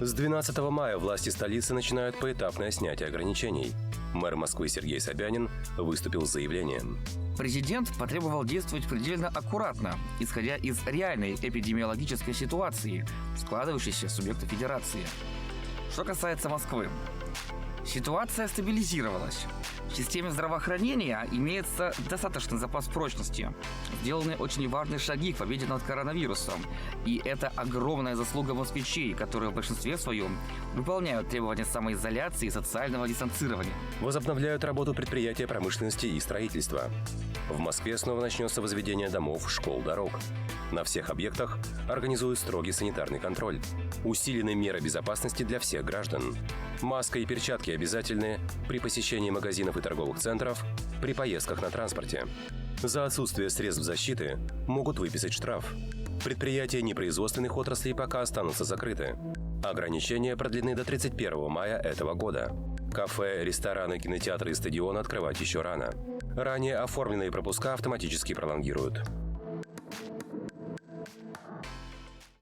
С 12 мая власти столицы начинают поэтапное снятие ограничений. Мэр Москвы Сергей Собянин выступил с заявлением. Президент потребовал действовать предельно аккуратно, исходя из реальной эпидемиологической ситуации, складывающейся в субъекта федерации. Что касается Москвы. Ситуация стабилизировалась. В системе здравоохранения имеется достаточный запас прочности. Сделаны очень важные шаги к победе над коронавирусом. И это огромная заслуга москвичей, которые в большинстве своем выполняют требования самоизоляции и социального дистанцирования. Возобновляют работу предприятия промышленности и строительства. В Москве снова начнется возведение домов, школ, дорог. На всех объектах организуют строгий санитарный контроль. Усилены меры безопасности для всех граждан. Маска и перчатки обязательны при посещении магазинов и торговых центров, при поездках на транспорте. За отсутствие средств защиты могут выписать штраф. Предприятия непроизводственных отраслей пока останутся закрыты. Ограничения продлены до 31 мая этого года. Кафе, рестораны, кинотеатры и стадионы открывать еще рано. Ранее оформленные пропуска автоматически пролонгируют.